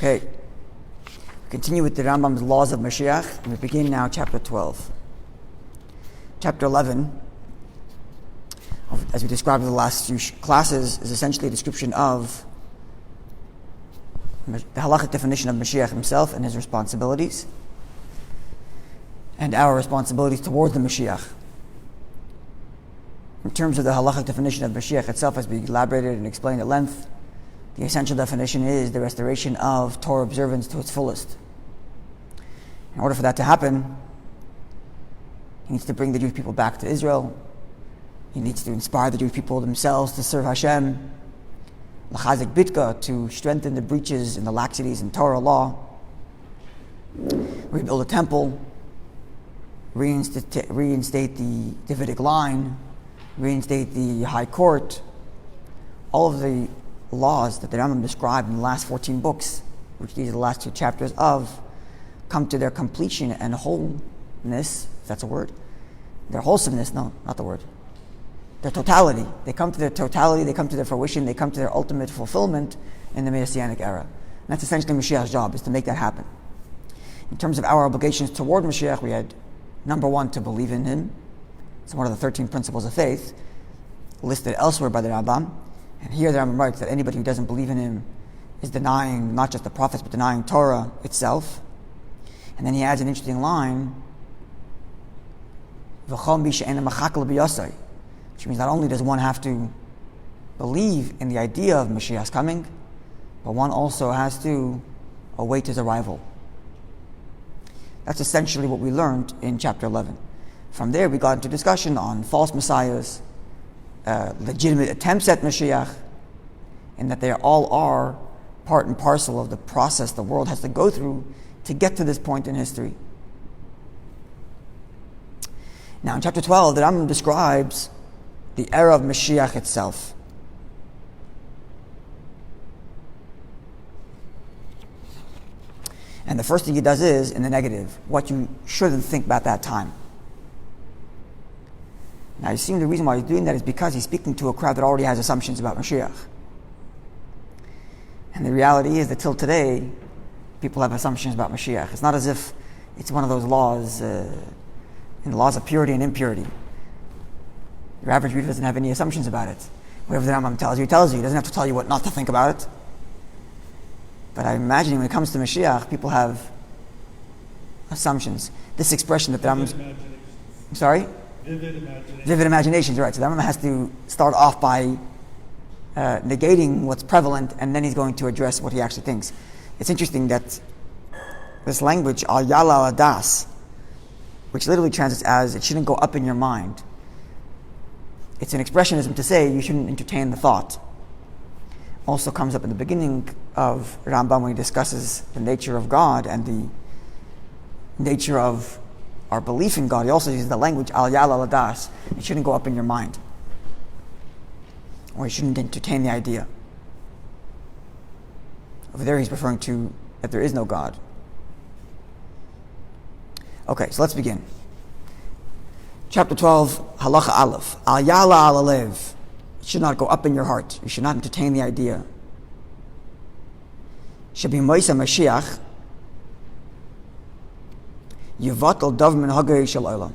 Okay, continue with the Rambam's laws of Mashiach, and we begin now chapter 12. Chapter 11, as we described in the last few classes, is essentially a description of the halachic definition of Mashiach himself and his responsibilities, and our responsibilities towards the Mashiach. In terms of the halachic definition of Mashiach itself, as we elaborated and explained at length, the essential definition is the restoration of Torah observance to its fullest. In order for that to happen, he needs to bring the Jewish people back to Israel. He needs to inspire the Jewish people themselves to serve Hashem. L'chazik bitka, to strengthen the breaches and the laxities in Torah law. Rebuild a temple. Reinstate the Davidic line. Reinstate the high court. All of the laws that the Rambam described in the last 14 books, which these are the last two chapters of, come to their completion and wholeness, if that's a word. Their wholesomeness, no, not the word. Their totality. They come to their totality, they come to their fruition, they come to their ultimate fulfillment in the Messianic Era. And that's essentially Mashiach's job, is to make that happen. In terms of our obligations toward Mashiach, we had number one, to believe in him. It's one of the 13 principles of faith, listed elsewhere by the Rambam. And here the Rambam writes that anybody who doesn't believe in him is denying not just the prophets, but denying Torah itself. And then he adds an interesting line, which means not only does one have to believe in the idea of Mashiach's coming, but one also has to await his arrival. That's essentially what we learned in chapter 11. From there we got into discussion on false messiahs, legitimate attempts at Mashiach, and that they all are part and parcel of the process the world has to go through to get to this point in history. Now in chapter 12, the Rambam describes the era of Mashiach itself. And the first thing he does is, in the negative, what you shouldn't think about that time. Now you see the reason why he's doing that is because he's speaking to a crowd that already has assumptions about Mashiach. And the reality is that till today, people have assumptions about Mashiach. It's not as if it's one of those laws, in the laws of purity and impurity. Your average reader doesn't have any assumptions about it. Whatever the Rambam tells you, he tells you. He doesn't have to tell you what not to think about it. But I'm imagining when it comes to Mashiach, people have assumptions. This expression that the Rambam... I'm sorry? Vivid imaginations, right. So the Rambam has to start off by negating what's prevalent, and then he's going to address what he actually thinks. It's interesting that this language, al yala al das, which literally translates as, it shouldn't go up in your mind. It's an expressionism to say you shouldn't entertain the thought. Also comes up in the beginning of Rambam when he discusses the nature of God and the nature of our belief in God. He also uses the language al yala al das. It shouldn't go up in your mind, or you shouldn't entertain the idea. Over there he's referring to that there is no God. Okay, so let's begin. Chapter 12, Halacha Aleph. Al yala al alev. It should not go up in your heart. You should not entertain the idea. Shabi Moisa Mashiach Yivatal Dav min Hagei Shel Olam.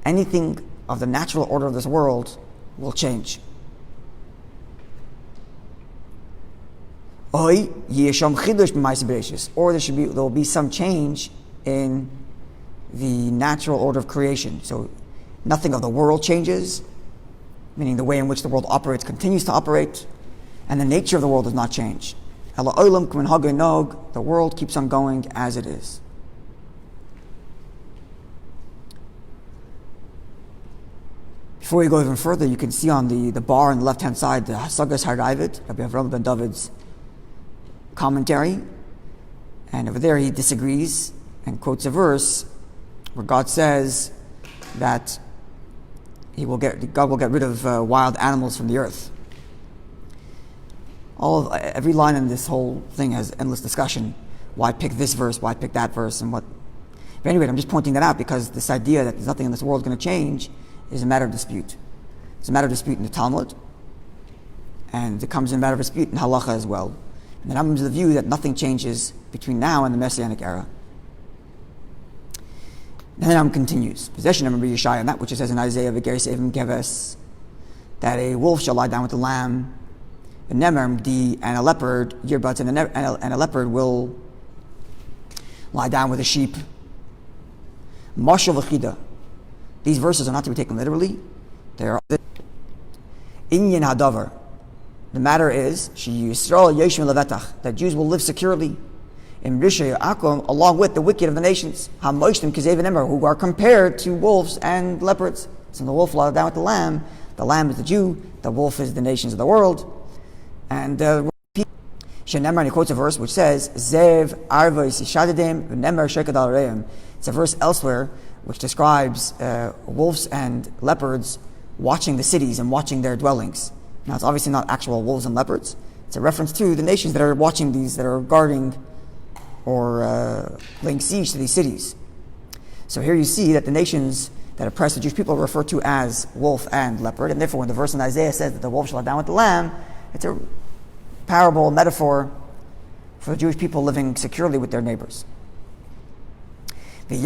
Anything of the natural order of this world will change. Or there will be some change in the natural order of creation. So nothing of the world changes, meaning the way in which the world operates continues to operate, and the nature of the world does not change. The world keeps on going as it is. Before we go even further, you can see on the bar on the left-hand side the Hasagas Harayvit, Rabbi Avraham ben David's commentary. And over there he disagrees and quotes a verse where God says that God will get rid of wild animals from the earth. Every line in this whole thing has endless discussion. Why pick this verse? Why pick that verse? And what? But anyway, I'm just pointing that out because this idea that there's nothing in this world going to change is a matter of dispute. It's a matter of dispute in the Talmud, and it becomes a matter of dispute in Halacha as well. And the Rambam is of the view that nothing changes between now and the Messianic era. And then Rambam continues. Possession of Rabbi Yeshaya, and that which it says in Isaiah, that a wolf shall lie down with the lamb, and a leopard, yearbuds, and a leopard will lie down with a sheep. Mashal v'chida. These verses are not to be taken literally. They are inyan hadavar. The matter is, that Jews will live securely in Rishay Akum along with the wicked of the nations, who are compared to wolves and leopards. So the wolf lies down with the lamb is the Jew, the wolf is the nations of the world. And Shenemar, he quotes a verse which says, Zev arvos yishadadem v'nemar shekad al reim. It's a verse elsewhere which describes wolves and leopards watching the cities and watching their dwellings. Now, it's obviously not actual wolves and leopards. It's a reference to the nations that are watching these, that are guarding or laying siege to these cities. So here you see that the nations that oppress the Jewish people are referred to as wolf and leopard, and therefore when the verse in Isaiah says that the wolf shall lie down with the lamb, it's a parable, metaphor for the Jewish people living securely with their neighbors. And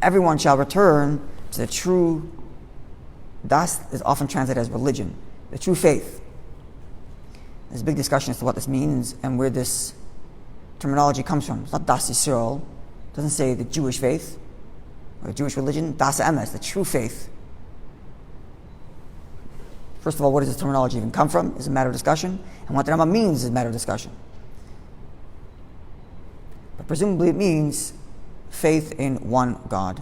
everyone shall return to the true, das is often translated as religion, the true faith. There's a big discussion as to what this means and where this terminology comes from. It's not das Yisrael, it doesn't say the Jewish faith or the Jewish religion, das emes, the true faith. First of all, where does this terminology even come from is a matter of discussion, and what the Rambam means is a matter of discussion. But presumably it means faith in one God.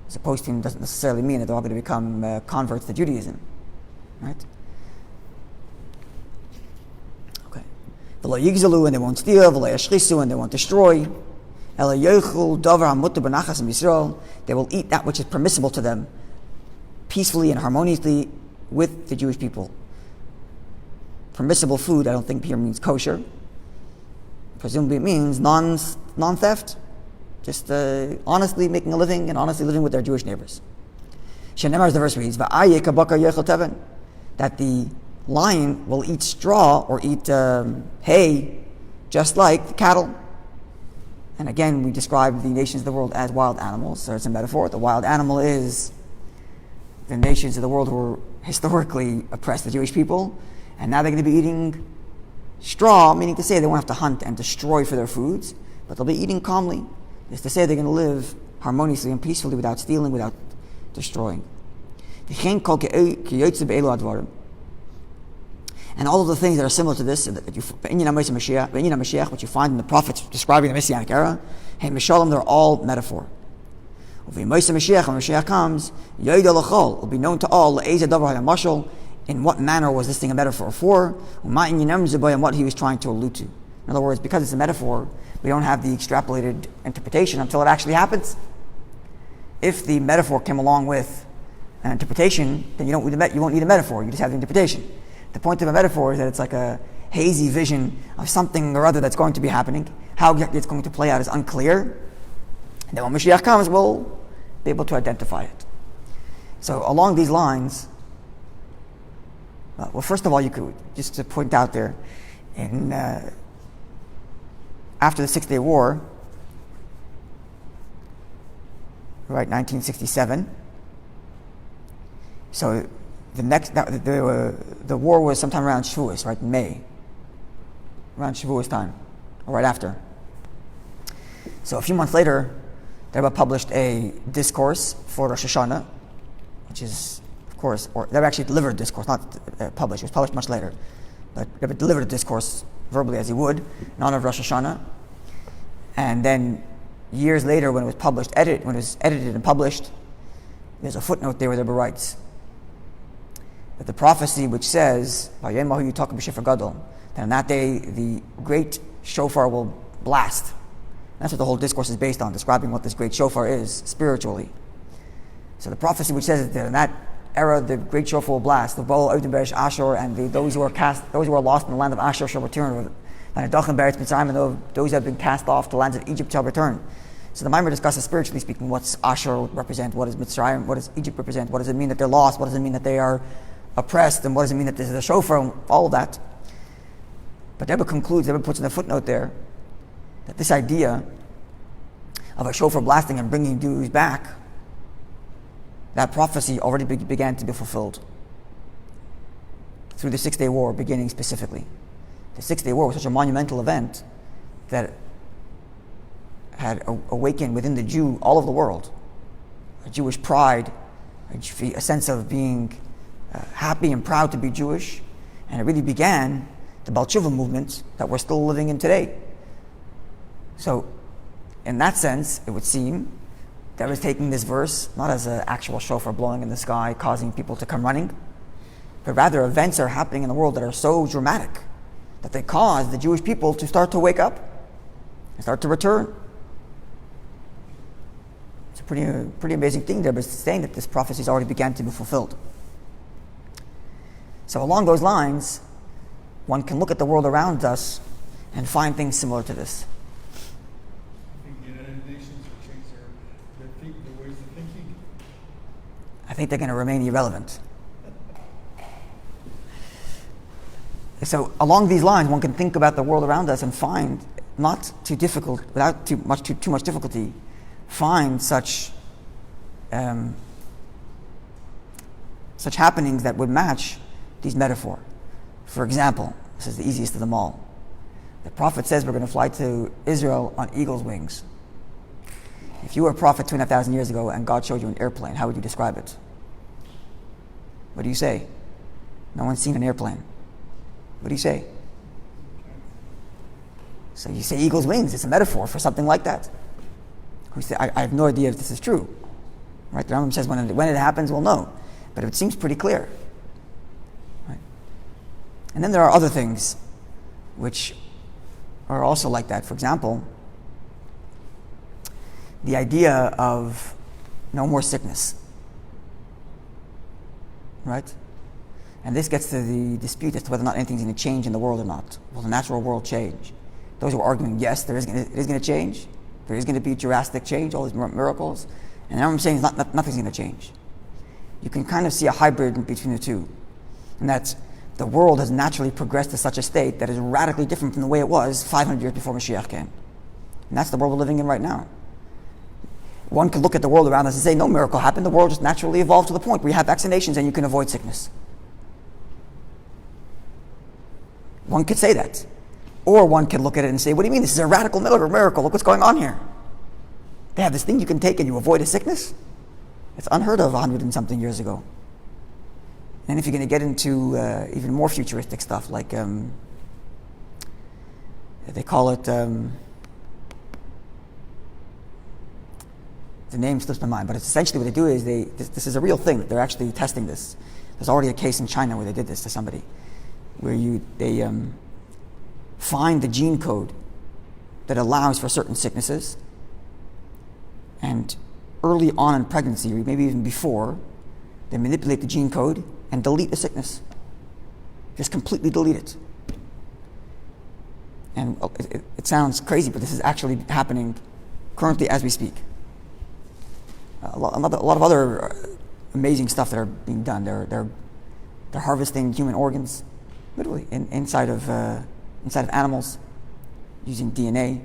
As opposed to doesn't necessarily mean that they're all going to become converts to Judaism. Right? Okay. V'lo yigzalu, and they won't steal, v'lo yashchisu, and they won't destroy. Ela yochul davar hamutar b'nachas Yisrael, they will eat that which is permissible to them, peacefully and harmoniously with the Jewish people. Permissible food, I don't think here means kosher. Presumably it means non-theft, just honestly making a living and honestly living with their Jewish neighbors. Shenemar, as the verse reads, that the lion will eat straw or eat hay just like the cattle. And again, we describe the nations of the world as wild animals, so it's a metaphor. The wild animal is the nations of the world who historically oppressed the Jewish people, and now they're going to be eating straw, meaning to say they won't have to hunt and destroy for their foods, but they'll be eating calmly. It's to say they're going to live harmoniously and peacefully without stealing, without destroying. And all of the things that are similar to this, that Mashiach, which you find in the prophets describing the Messianic era, they're all metaphor. When Mashiach comes, it will be known to all in what manner was this thing a metaphor for, and what he was trying to allude to. In other words, because it's a metaphor, we don't have the extrapolated interpretation until it actually happens. If the metaphor came along with an interpretation, then you won't need a metaphor, you just have the interpretation. The point of a metaphor is that it's like a hazy vision of something or other that's going to be happening. How exactly it's going to play out is unclear. And then when Mashiach comes, we'll be able to identify it. So along these lines, well, first of all, you could, just to point out there, in after the 6 Day War, right, 1967. So the war was sometime around Shavuos, right, in May, around Shavuos time, or right after. So a few months later, the Rabbi published a discourse for Rosh Hashanah, which is, of course, or they actually delivered a discourse, not published. It was published much later, but Rabbi delivered a discourse verbally as he would in honor of Rosh Hashanah. And then years later, when it was published, when it was edited and published, there's a footnote there where the Rabbi writes that the prophecy which says, that on that day the great shofar will blast. That's what the whole discourse is based on, describing what this great shofar is spiritually. So the prophecy which says that in that era the great shofar will blast, the bow of Ashur, and those who are lost in the land of Ashur shall return, and those who have been cast off to the lands of Egypt shall return. So the Maimer discusses, spiritually speaking, what's Ashur represent, what does Mitzrayim, what does Egypt represent, what does it mean that they're lost, what does it mean that they are oppressed, and what does it mean that this is a shofar, all of that. But Rebbe concludes, Rebbe puts in a footnote there, that this idea of a shofar blasting and bringing Jews back, that prophecy already began to be fulfilled through the 6-Day War, beginning specifically. The 6-Day War was such a monumental event that had awakened within the Jew all over the world a Jewish pride, a sense of being happy and proud to be Jewish, and it really began the Baal Tshuva movement that we're still living in today. So, in that sense, it would seem that was taking this verse not as an actual shofar blowing in the sky, causing people to come running, but rather events are happening in the world that are so dramatic that they cause the Jewish people to start to wake up and start to return. It's a pretty amazing thing there, but it's saying that this prophecy has already began to be fulfilled. So along those lines, one can look at the world around us and find things similar to this. I think the United Nations will change their ways of thinking. I think they're going to remain irrelevant. So along these lines, one can think about the world around us and find, not too difficult, without too much difficulty, find such happenings that would match these metaphors. For example, this is the easiest of them all. The prophet says we're going to fly to Israel on eagle's wings. If you were a prophet 2,500 years ago and God showed you an airplane, how would you describe it? What do you say? No one's seen an airplane. What do you say? So you say eagle's wings. It's a metaphor for something like that. I have no idea if this is true. Right? The Rambam says when it happens, we'll know. But it seems pretty clear. Right? And then there are other things which are also like that. For example, the idea of no more sickness. Right? And this gets to the dispute as to whether or not anything's going to change in the world or not. Will the natural world change? Those who are arguing, yes, it is going to change. There is going to be drastic change, all these miracles. And now I'm saying nothing's going to change. You can kind of see a hybrid between the two. And that's the world has naturally progressed to such a state that is radically different from the way it was 500 years before Mashiach came. And that's the world we're living in right now. One could look at the world around us and say, no miracle happened. The world just naturally evolved to the point where you have vaccinations and you can avoid sickness. One could say that. Or one could look at it and say, what do you mean? This is a radical miracle. Look what's going on here. They have this thing you can take and you avoid a sickness? It's unheard of 100 and something years ago. And if you're going to get into even more futuristic stuff, like they call it, the name slips my mind, but it's essentially what they do is this is a real thing. They're actually testing this. There's already a case in China where they did this to somebody, where they find the gene code that allows for certain sicknesses, and early on in pregnancy, or maybe even before, they manipulate the gene code and delete the sickness. Just completely delete it. And it sounds crazy, but this is actually happening currently as we speak. A lot of other amazing stuff that are being done. They're harvesting human organs, literally inside of animals, using DNA.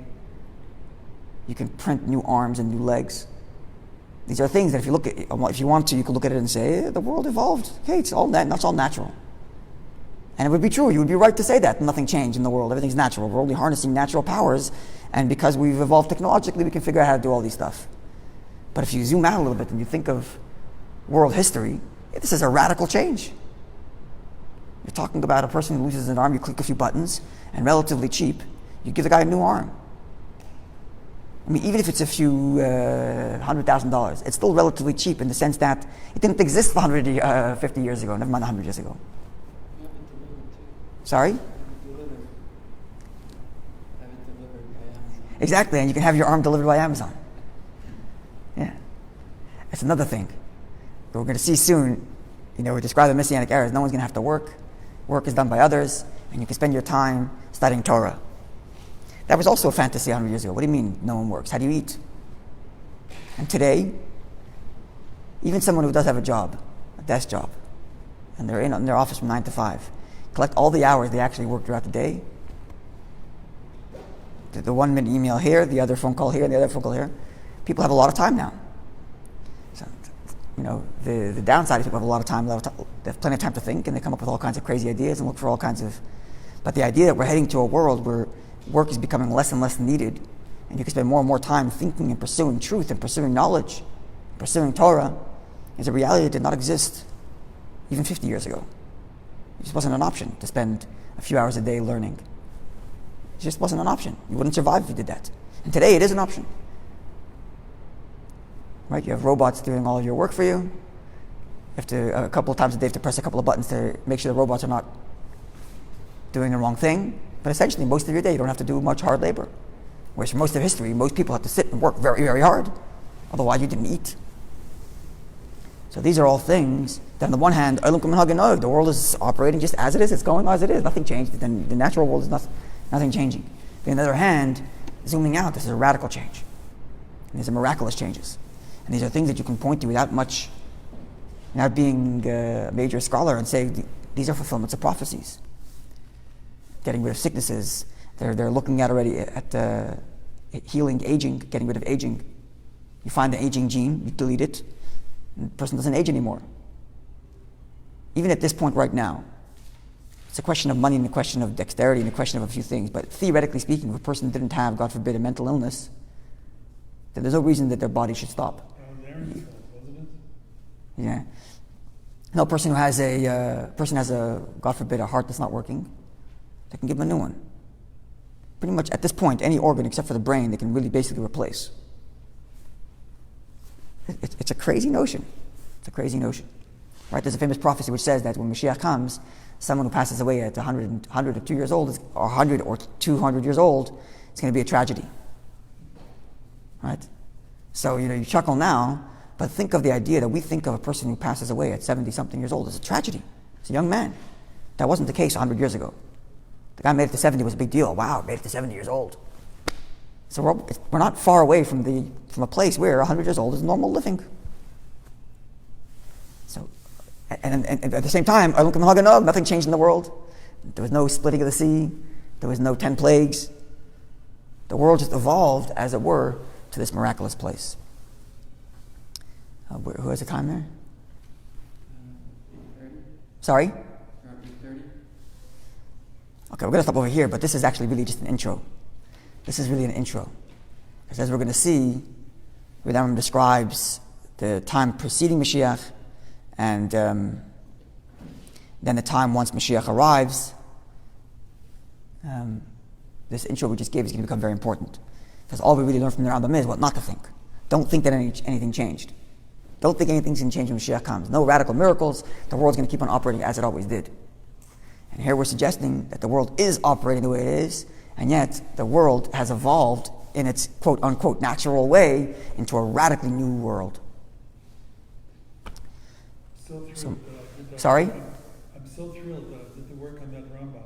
You can print new arms and new legs. These are things that if you want to, you can look at it and say, the world evolved. Okay, that's all natural. And it would be true. You would be right to say that. Nothing changed in the world. Everything's natural. We're only harnessing natural powers. And because we've evolved technologically, we can figure out how to do all these stuff. But if you zoom out a little bit and you think of world history, this is a radical change. You're talking about a person who loses an arm, you click a few buttons, and relatively cheap, you give the guy a new arm. I mean, even if it's a few $100,000, it's still relatively cheap in the sense that it didn't exist 150 years ago, never mind 100 years ago. Sorry? Exactly, and you can have your arm delivered by Amazon. Yeah. That's another thing. But we're going to see soon, we describe the Messianic Era as no one's going to have to work. Work is done by others, and you can spend your time studying Torah. That was also a fantasy 100 years ago. What do you mean no one works? How do you eat? And today, even someone who does have a job, a desk job, and they're in their office from 9 to 5, collect all the hours they actually work throughout the day, The 1 minute email here, the other phone call here, and the other phone call here. People have a lot of time now. So, the downside is people have a lot of time, they have plenty of time to think, and they come up with all kinds of crazy ideas and look for all kinds of... But the idea that we're heading to a world where work is becoming less and less needed, and you can spend more and more time thinking and pursuing truth and pursuing knowledge, pursuing Torah, is a reality that did not exist even 50 years ago. It just wasn't an option to spend a few hours a day learning. It just wasn't an option. You wouldn't survive if you did that. And today it is an option. Right? You have robots doing all of your work for you. You have to, a couple of times a day, you have to press a couple of buttons to make sure the robots are not doing the wrong thing. But essentially, most of your day, you don't have to do much hard labor. Whereas for most of history, most people have to sit and work very, very hard. Otherwise, you didn't eat. So these are all things that, on the one hand, the world is operating just as it is. It's going as it is. Nothing changed. Then the natural world is nothing changing. But on the other hand, zooming out, this is a radical change. And these are miraculous changes. And these are things that you can point to without being a major scholar and say, these are fulfillments of prophecies. Getting rid of sicknesses. They're looking at already at healing aging, getting rid of aging. You find the aging gene, you delete it, and the person doesn't age anymore. Even at this point right now, it's a question of money and a question of dexterity and a question of a few things. But theoretically speaking, if a person didn't have, God forbid, a mental illness, then there's no reason that their body should stop. Wasn't it? Yeah. No, person who has a God forbid, a heart that's not working, they can give them a new one. Pretty much at this point, any organ except for the brain, they can really basically replace. It's a crazy notion. It's a crazy notion. Right? There's a famous prophecy which says that when Mashiach comes, someone who passes away at 100 or 2 years old, or 100 or 200 years old, it's going to be a tragedy. Right? So, you chuckle now, but think of the idea that we think of a person who passes away at 70-something years old as a tragedy. It's a young man. That wasn't the case 100 years ago. The guy made it to 70 was a big deal. Wow, made it to 70 years old. So we're not far away from a place where 100 years old is normal living. So, and at the same time, nothing changed in the world. There was no splitting of the sea. There was no 10 plagues. The world just evolved, as it were, to this miraculous place. Who has the time there? 8:30. Sorry? 8:30. Okay, we're going to stop over here, but this is actually really just an intro. This is really an intro. Because as we're going to see, Rambam describes the time preceding Mashiach, and then the time once Mashiach arrives. This intro we just gave is going to become very important. Because all we really learn from the Rambam is what not to think. Don't think that anything changed. Don't think anything's going to change when Mashiach comes. No radical miracles. The world's going to keep on operating as it always did. And here we're suggesting that the world is operating the way it is, and yet the world has evolved in its quote-unquote natural way into a radically new world. Sorry? I'm so thrilled that the work on that Rambam.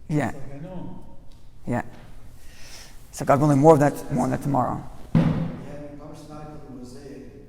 Yeah. It's like, I know. Yeah. So God willing, more on that tomorrow.